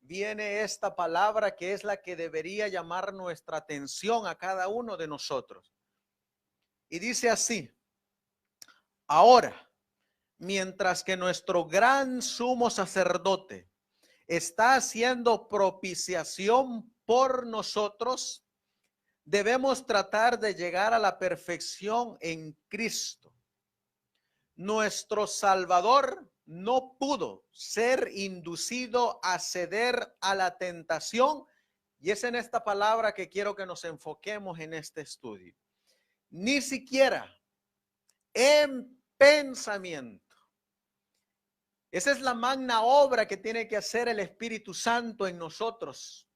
viene esta palabra que es la que debería llamar nuestra atención a cada uno de nosotros. Y dice así: ahora, mientras que nuestro gran sumo sacerdote está haciendo propiciación por nosotros, debemos tratar de llegar a la perfección en Cristo. Nuestro Salvador no pudo ser inducido a ceder a la tentación, y es en esta palabra que quiero que nos enfoquemos en este estudio. Ni siquiera en pensamiento. Esa es la magna obra que tiene que hacer el Espíritu Santo en nosotros.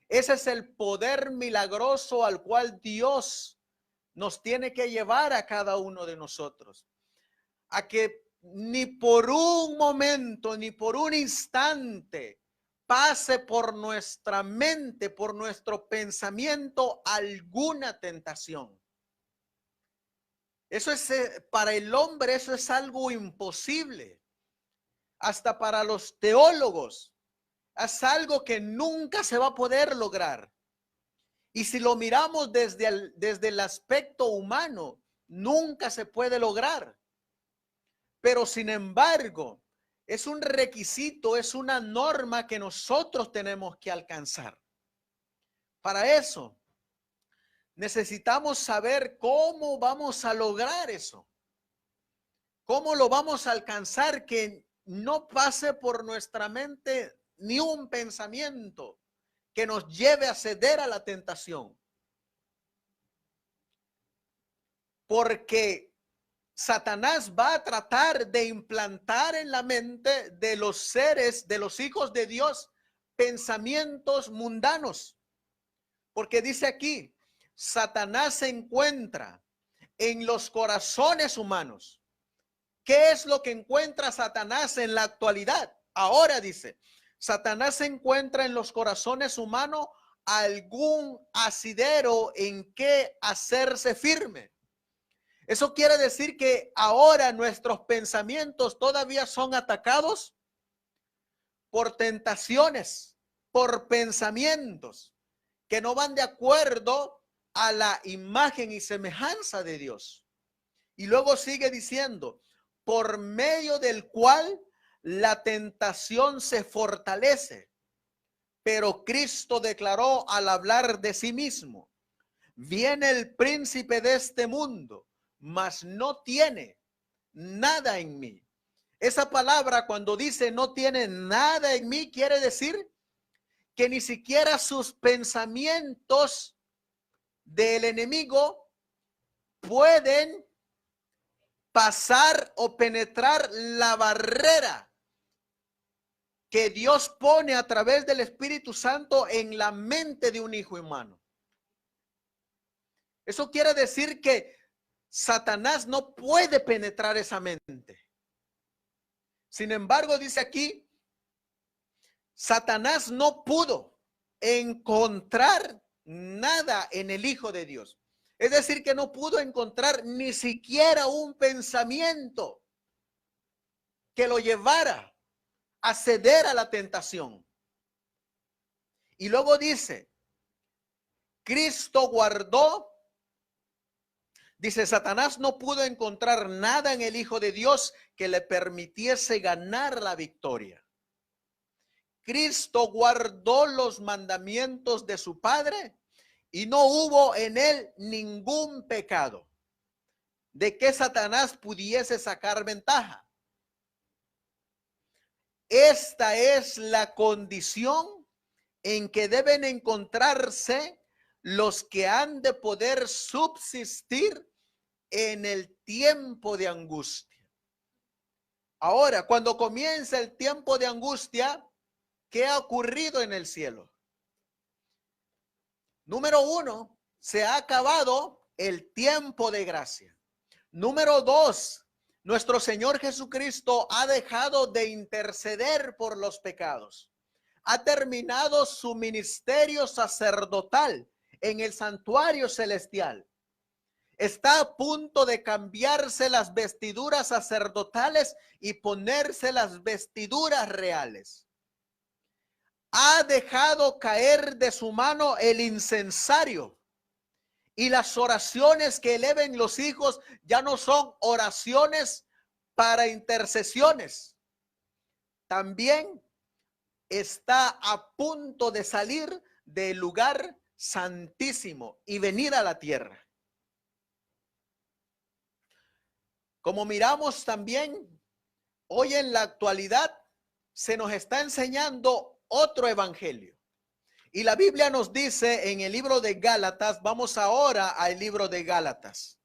Ese es el poder milagroso al cual Dios nos tiene que llevar a cada uno de nosotros. A que ni por un momento, ni por un instante pase por nuestra mente, por nuestro pensamiento alguna tentación. Eso es, para el hombre, eso es algo imposible. Hasta para los teólogos, es algo que nunca se va a poder lograr. Y si lo miramos desde el aspecto humano, nunca se puede lograr. Pero sin embargo, es un requisito, es una norma que nosotros tenemos que alcanzar. Para eso, necesitamos saber cómo vamos a lograr eso. ¿Cómo lo vamos a alcanzar que no pase por nuestra mente ni un pensamiento que nos lleve a ceder a la tentación? Porque Satanás va a tratar de implantar en la mente de los seres, de los hijos de Dios, pensamientos mundanos. Porque dice aquí, Satanás se encuentra en los corazones humanos. ¿Qué es lo que encuentra Satanás en la actualidad? Ahora dice, Satanás se encuentra en los corazones humanos algún asidero en que hacerse firme. Eso quiere decir que ahora nuestros pensamientos todavía son atacados por tentaciones, por pensamientos que no van de acuerdo a la imagen y semejanza de Dios. Y luego sigue diciendo, por medio del cual la tentación se fortalece. Pero Cristo declaró al hablar de sí mismo, viene el príncipe de este mundo, mas no tiene nada en mí. Esa palabra, cuando dice no tiene nada en mí, quiere decir que ni siquiera sus pensamientos del enemigo pueden pasar o penetrar la barrera que Dios pone a través del Espíritu Santo en la mente de un hijo humano. Eso quiere decir que Satanás no puede penetrar esa mente. Sin embargo, dice aquí, Satanás no pudo encontrar nada en el Hijo de Dios. Es decir, que no pudo encontrar ni siquiera un pensamiento que lo llevara a ceder a la tentación. Y luego dice, Cristo guardó, dice, Satanás no pudo encontrar nada en el Hijo de Dios que le permitiese ganar la victoria. Cristo guardó los mandamientos de su Padre y no hubo en él ningún pecado de que Satanás pudiese sacar ventaja. Esta es la condición en que deben encontrarse los que han de poder subsistir en el tiempo de angustia. Ahora, cuando comienza el tiempo de angustia, ¿qué ha ocurrido en el cielo? Número uno, se ha acabado el tiempo de gracia. Número dos, nuestro Señor Jesucristo ha dejado de interceder por los pecados. Ha terminado su ministerio sacerdotal en el santuario celestial. Está a punto de cambiarse las vestiduras sacerdotales y ponerse las vestiduras reales. ha dejado caer de su mano el incensario, y las oraciones que eleven los hijos ya no son oraciones para intercesiones. También está a punto de salir del lugar santísimo y venir a la tierra. Como miramos también, hoy en la actualidad se nos está enseñando otro evangelio. Y la Biblia nos dice en el libro de Gálatas, vamos ahora al libro de Gálatas.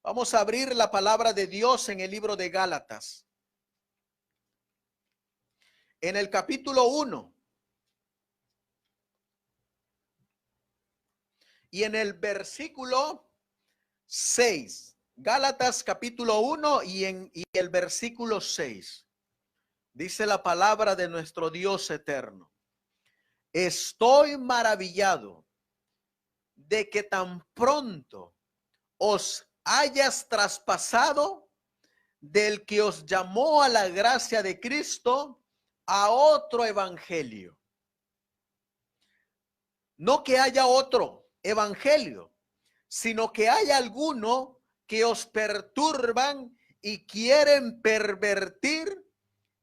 Vamos a abrir la palabra de Dios en el libro de Gálatas. En el capítulo 1. Y en el versículo 6. Gálatas capítulo 1 y el versículo 6. Dice la palabra de nuestro Dios eterno. Estoy maravillado de que tan pronto os hayas traspasado del que os llamó a la gracia de Cristo a otro evangelio. No que haya otro evangelio, sino que hay alguno que os perturban y quieren pervertir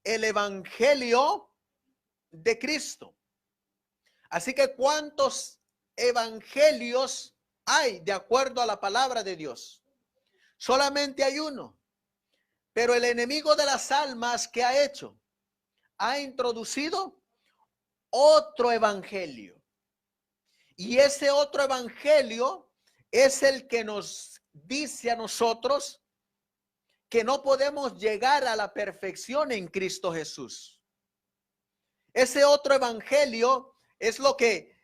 el evangelio de Cristo. Así que ¿cuántos evangelios hay de acuerdo a la palabra de Dios? Solamente hay uno. Pero el enemigo de las almas, ¿qué ha hecho? Ha introducido otro evangelio. Y ese otro evangelio es el que nos dice a nosotros que no podemos llegar a la perfección en Cristo Jesús. Ese otro evangelio es lo que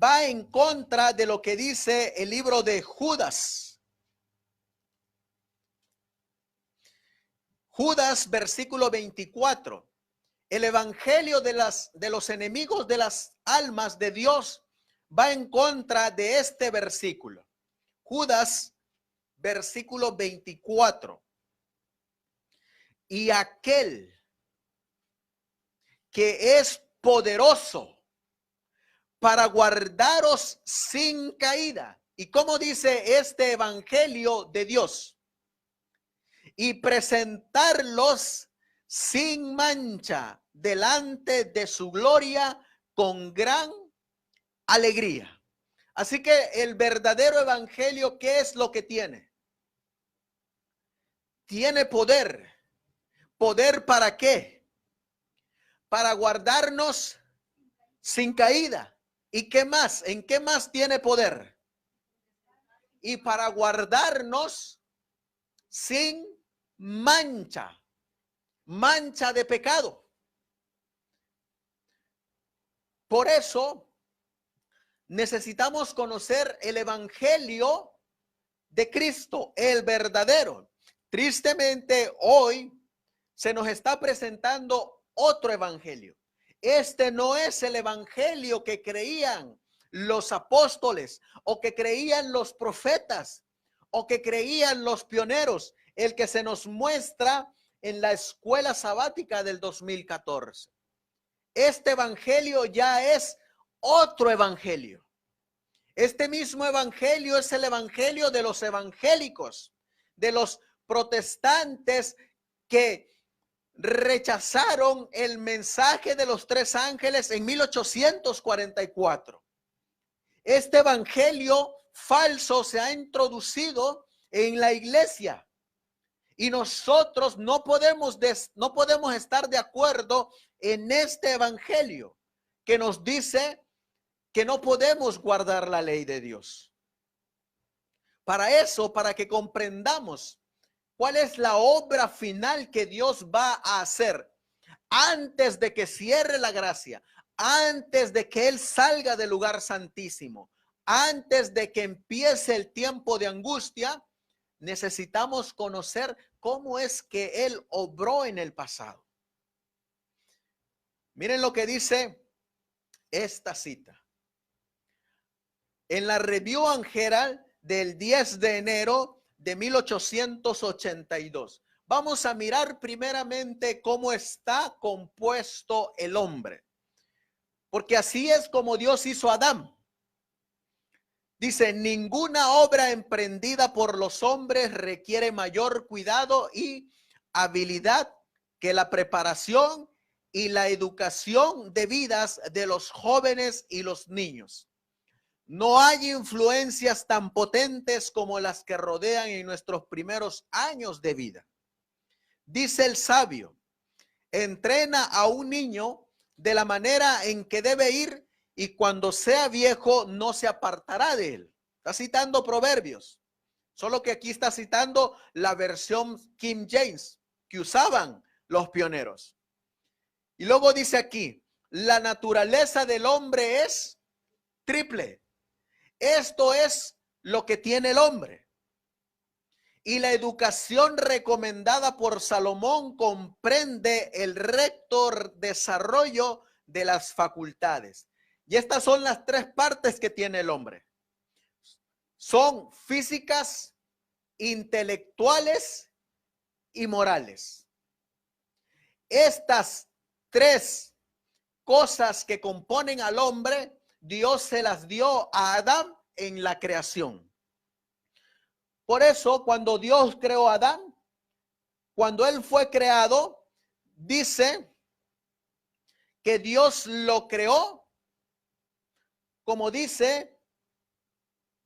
va en contra de lo que dice el libro de Judas. Judas, versículo 24. El evangelio de los enemigos de las almas de Dios va en contra de este versículo. Judas, versículo 24. Y aquel que es poderoso para guardaros sin caída. ¿Y cómo dice este evangelio de Dios? Y presentarlos sin mancha delante de su gloria con gran alegría. Así que el verdadero evangelio, ¿qué es lo que tiene? Tiene poder. ¿Poder para qué? Para guardarnos sin caída. ¿Y qué más? ¿En qué más tiene poder? Y para guardarnos sin mancha. Mancha de pecado. Por eso necesitamos conocer el evangelio de Cristo, el verdadero. Tristemente hoy se nos está presentando otro evangelio. Este no es el evangelio que creían los apóstoles o que creían los profetas o que creían los pioneros, el que se nos muestra en la escuela sabática del 2014. Este evangelio ya es otro evangelio. Este mismo evangelio es el evangelio de los evangélicos, de los protestantes que rechazaron el mensaje de los tres ángeles en 1844. Este evangelio falso se ha introducido en la iglesia y nosotros no podemos estar de acuerdo en este evangelio que nos dice que no podemos guardar la ley de Dios. Para eso, para que comprendamos ¿cuál es la obra final que Dios va a hacer antes de que cierre la gracia? Antes de que Él salga del lugar santísimo, antes de que empiece el tiempo de angustia, necesitamos conocer cómo es que Él obró en el pasado. Miren lo que dice esta cita. En la Review and Herald del 10 de enero de 1882. Vamos a mirar primeramente cómo está compuesto el hombre. porque así es como Dios hizo a Adán. Dice, ninguna obra emprendida por los hombres requiere mayor cuidado y habilidad que la preparación y la educación de vidas de los jóvenes y los niños. No hay influencias tan potentes como las que rodean en nuestros primeros años de vida. Dice el sabio, entrena a un niño de la manera en que debe ir y cuando sea viejo no se apartará de él. Está citando Proverbios, solo que aquí está citando la versión King James que usaban los pioneros. Y luego dice aquí, la naturaleza del hombre es triple. Esto es lo que tiene el hombre. Y la educación recomendada por Salomón comprende el recto desarrollo de las facultades. Y estas son las tres partes que tiene el hombre. Son físicas, intelectuales y morales. Estas tres cosas que componen al hombre, Dios se las dio a Adán en la creación. Por eso, cuando Dios creó a Adán, cuando él fue creado, dice que Dios lo creó, como dice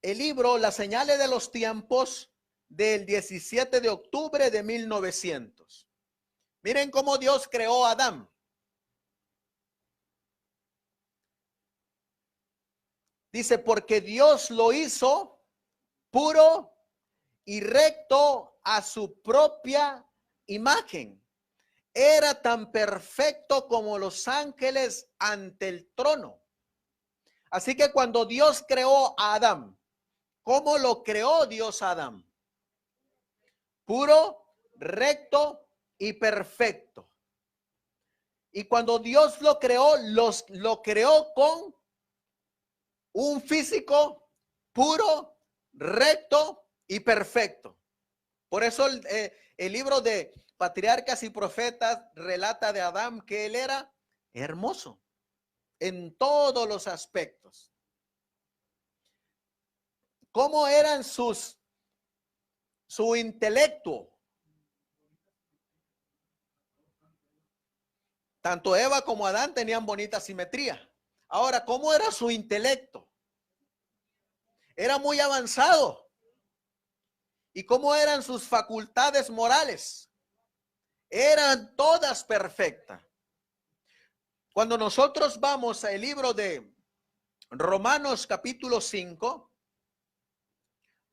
el libro Las señales de los tiempos del 17 de octubre de 1900. Miren cómo Dios creó a Adán. Dice, porque Dios lo hizo puro y recto a su propia imagen. Era tan perfecto como los ángeles ante el trono. Así que cuando Dios creó a Adán, ¿cómo lo creó Dios a Adán? Puro, recto y perfecto. Y cuando Dios lo creó, lo creó con un físico puro, recto y perfecto. Por eso el libro de Patriarcas y Profetas relata de Adán que él era hermoso en todos los aspectos. ¿Cómo eran su intelecto? Tanto Eva como Adán tenían bonita simetría. Ahora, ¿cómo era su intelecto? Era muy avanzado. ¿Y cómo eran sus facultades morales? Eran todas perfectas. Cuando nosotros vamos al libro de Romanos capítulo 5,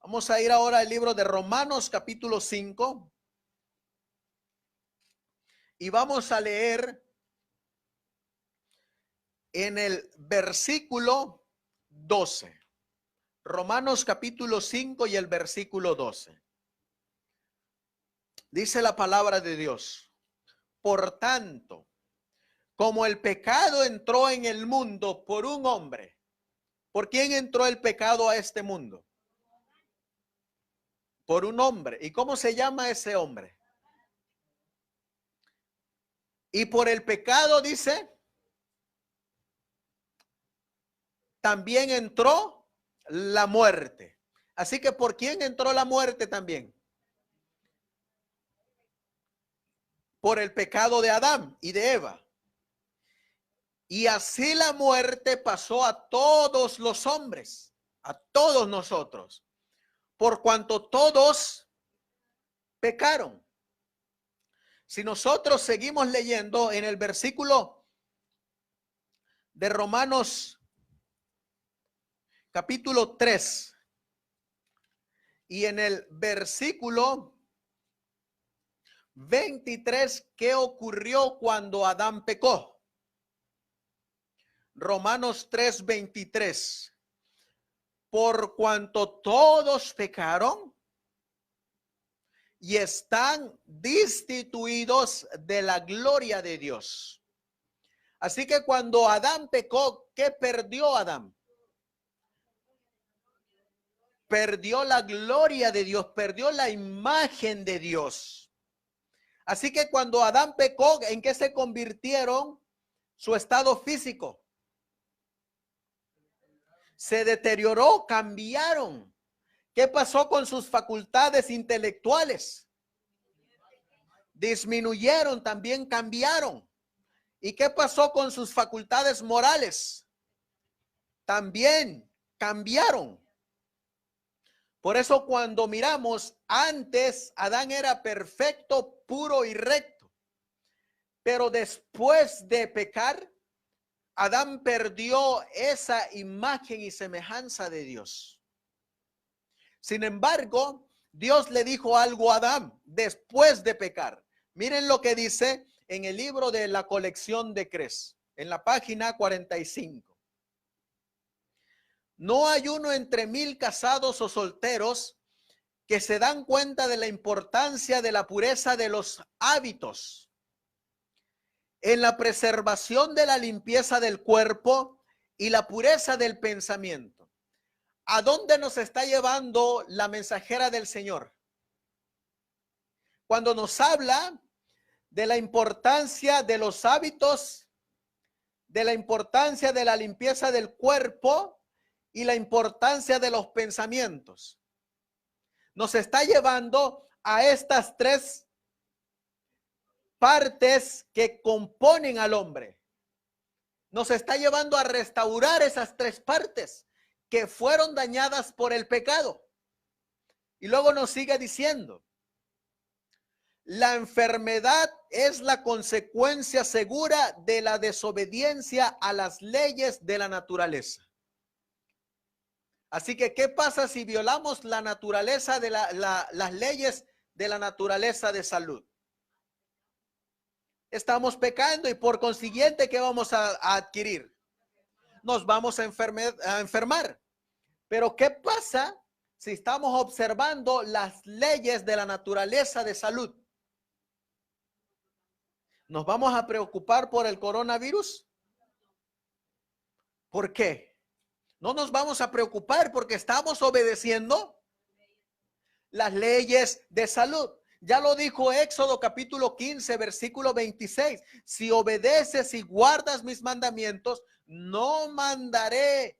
vamos a ir ahora al libro de Romanos capítulo 5 y vamos a leer en el versículo 12. Romanos capítulo 5 y el versículo 12. Dice la palabra de Dios. Por tanto, como el pecado entró en el mundo por un hombre, ¿por quién entró el pecado a este mundo? Por un hombre. ¿Y cómo se llama ese hombre? Y por el pecado, dice, también entró la muerte. Así que ¿por quién entró la muerte también? Por el pecado de Adán y de Eva. Y así la muerte pasó a todos los hombres, a todos nosotros, por cuanto todos pecaron. Si nosotros seguimos leyendo en el versículo de Romanos capítulo 3 y en el versículo 23, ¿qué ocurrió cuando Adán pecó? Romanos 3:23. Por cuanto todos pecaron y están destituidos de la gloria de Dios. Así que cuando Adán pecó, ¿qué perdió Adán? Perdió la gloria de Dios, perdió la imagen de Dios. Así que cuando Adán pecó, ¿en qué se convirtieron su estado físico? Se deterioró, cambiaron. ¿Qué pasó con sus facultades intelectuales? Disminuyeron, también cambiaron. ¿Y qué pasó con sus facultades morales? También cambiaron. Por eso cuando miramos, antes Adán era perfecto, puro y recto. Pero después de pecar, Adán perdió esa imagen y semejanza de Dios. Sin embargo, Dios le dijo algo a Adán después de pecar. Miren lo que dice en el libro de la colección de Cres, en la página 45. No hay uno entre 1000 casados o solteros que se dan cuenta de la importancia de la pureza de los hábitos en la preservación de la limpieza del cuerpo y la pureza del pensamiento. ¿A dónde nos está llevando la mensajera del Señor? Cuando nos habla de la importancia de los hábitos, de la importancia de la limpieza del cuerpo y la importancia de los pensamientos. Nos está llevando a estas tres partes que componen al hombre. Nos está llevando a restaurar esas tres partes que fueron dañadas por el pecado. Y luego nos sigue diciendo, la enfermedad es la consecuencia segura de la desobediencia a las leyes de la naturaleza. Así que, ¿qué pasa si violamos la naturaleza de las leyes de la naturaleza de salud? Estamos pecando y por consiguiente, ¿qué vamos a adquirir? Nos vamos a enfermar. Pero ¿qué pasa si estamos observando las leyes de la naturaleza de salud? ¿Nos vamos a preocupar por el coronavirus? ¿Por qué? No nos vamos a preocupar porque estamos obedeciendo las leyes de salud. Ya lo dijo Éxodo capítulo 15, versículo 26. Si obedeces y guardas mis mandamientos, no mandaré